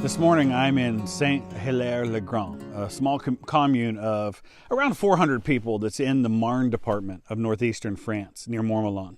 This morning I'm in Saint-Hilaire-le-Grand, a small commune of around 400 people that's in the Marne department of northeastern France, near Mourmelon.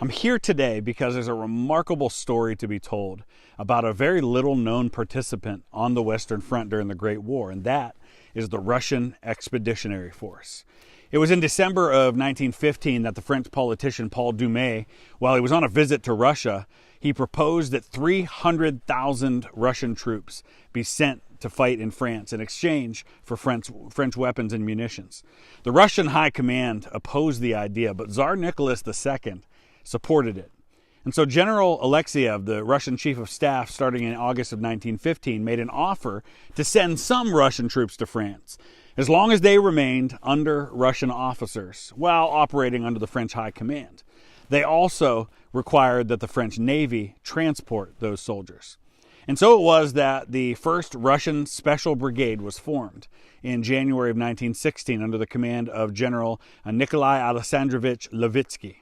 I'm here today because there's a remarkable story to be told about a very little known participant on the Western Front during the Great War, and that is the Russian Expeditionary Force. It was in December of 1915 that the French politician Paul Doumer, while he was on a visit to Russia, he proposed that 300,000 Russian troops be sent to fight in France in exchange for French weapons and munitions. The Russian High Command opposed the idea, but Tsar Nicholas II supported it. And so General Alexeyev, the Russian Chief of Staff, starting in August of 1915, made an offer to send some Russian troops to France, as long as they remained under Russian officers while operating under the French High Command. They also required that the French Navy transport those soldiers. And so it was that the first Russian Special Brigade was formed in January of 1916 under the command of General Nikolai Alexandrovich Levitsky.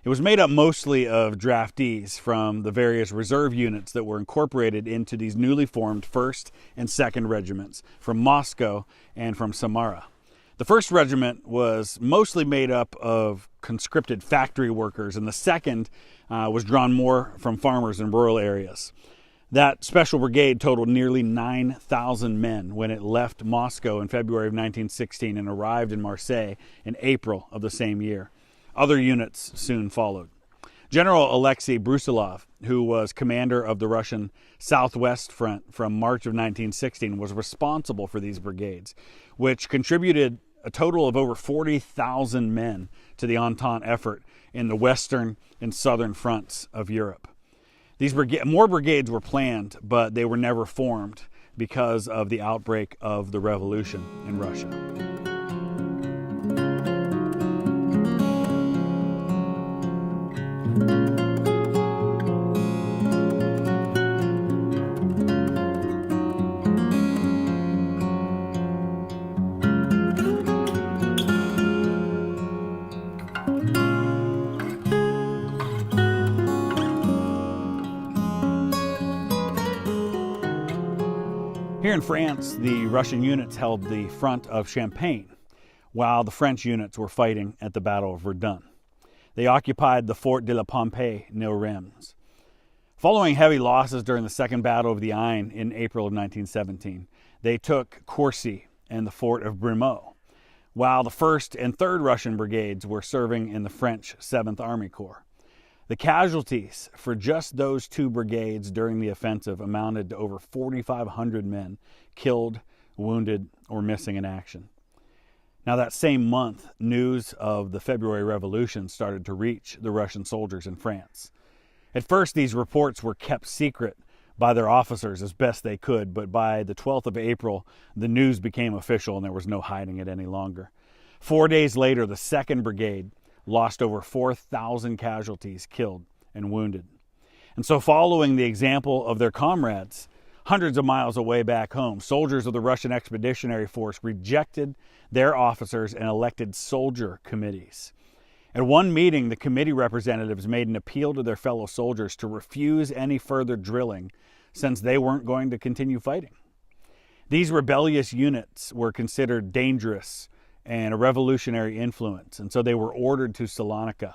It was made up mostly of draftees from the various reserve units that were incorporated into these newly formed 1st and 2nd regiments from Moscow and from Samara. The 1st regiment was mostly made up of conscripted factory workers, and the 2nd was drawn more from farmers in rural areas. That special brigade totaled nearly 9,000 men when it left Moscow in February of 1916 and arrived in Marseille in April of the same year. Other units soon followed. General Alexei Brusilov, who was commander of the Russian Southwest Front from March of 1916, was responsible for these brigades, which contributed a total of over 40,000 men to the Entente effort in the western and southern fronts of Europe. These more brigades were planned, but they were never formed because of the outbreak of the revolution in Russia. Here in France, the Russian units held the front of Champagne, while the French units were fighting at the Battle of Verdun. They occupied the Fort de la Pompelle near Reims. Following heavy losses during the Second Battle of the Aisne in April of 1917, they took Courcy and the Fort of Brimo, while the 1st and 3rd Russian brigades were serving in the French 7th Army Corps. The casualties for just those two brigades during the offensive amounted to over 4,500 men killed, wounded, or missing in action. Now, that same month, news of the February Revolution started to reach the Russian soldiers in France. At first, these reports were kept secret by their officers as best they could, but by the 12th of April, the news became official and there was no hiding it any longer. 4 days later, the 2nd Brigade lost over 4,000 casualties killed and wounded. And so, following the example of their comrades, hundreds of miles away back home, soldiers of the Russian Expeditionary Force rejected their officers and elected soldier committees. At one meeting, the committee representatives made an appeal to their fellow soldiers to refuse any further drilling since they weren't going to continue fighting. These rebellious units were considered dangerous and a revolutionary influence, and so they were ordered to Salonika.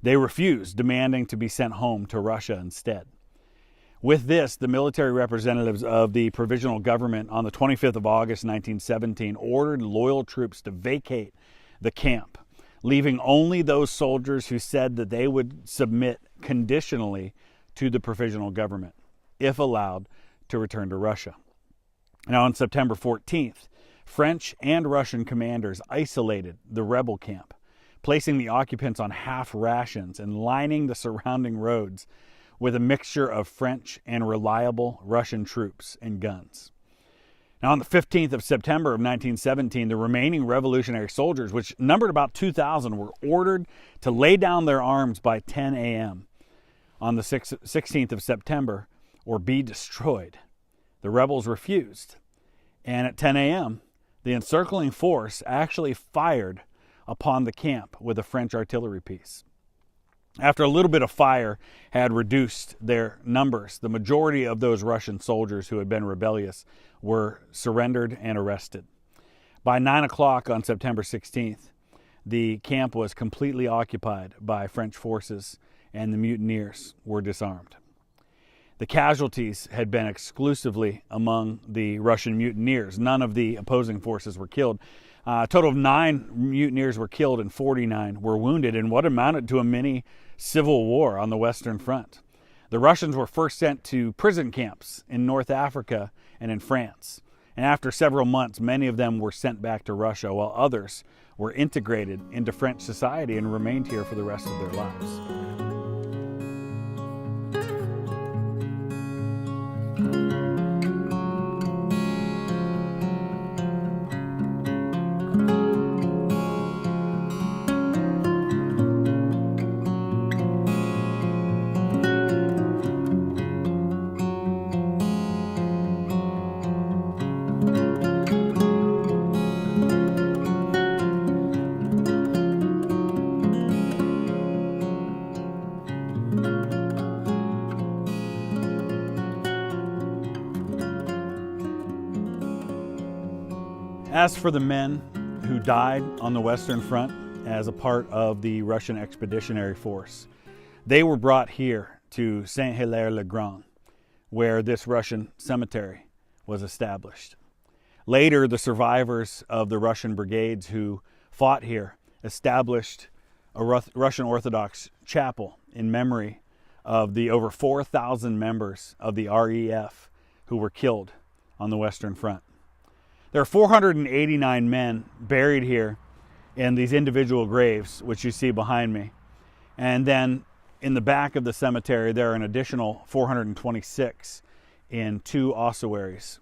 They refused, demanding to be sent home to Russia instead. With this, the military representatives of the provisional government on the 25th of August 1917 ordered loyal troops to vacate the camp, leaving only those soldiers who said that they would submit conditionally to the provisional government, if allowed to return to Russia. Now, on September 14th, French and Russian commanders isolated the rebel camp, placing the occupants on half rations and lining the surrounding roads with a mixture of French and reliable Russian troops and guns. Now, on the 15th of September of 1917, the remaining revolutionary soldiers, which numbered about 2,000, were ordered to lay down their arms by 10 a.m. on the 16th of September or be destroyed. The rebels refused, and at 10 a.m., the encircling force actually fired upon the camp with a French artillery piece. After a little bit of fire had reduced their numbers, the majority of those Russian soldiers who had been rebellious were surrendered and arrested. By 9 o'clock on September 16th, the camp was completely occupied by French forces and the mutineers were disarmed. The casualties had been exclusively among the Russian mutineers. None of the opposing forces were killed. A total of 9 mutineers were killed and 49 were wounded in what amounted to a mini civil war on the Western Front. The Russians were first sent to prison camps in North Africa and in France. And after several months, many of them were sent back to Russia, while others were integrated into French society and remained here for the rest of their lives. As for the men who died on the Western Front as a part of the Russian Expeditionary Force, they were brought here to Saint-Hilaire-le-Grand, where this Russian cemetery was established. Later, the survivors of the Russian brigades who fought here established a Russian Orthodox chapel in memory of the over 4,000 members of the REF who were killed on the Western Front. There are 489 men buried here in these individual graves, which you see behind me. And then in the back of the cemetery, there are an additional 426 in 2 ossuaries.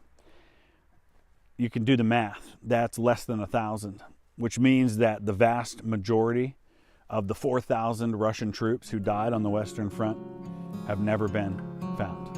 You can do the math. That's less than 1,000, which means that the vast majority of the 4,000 Russian troops who died on the Western Front have never been found.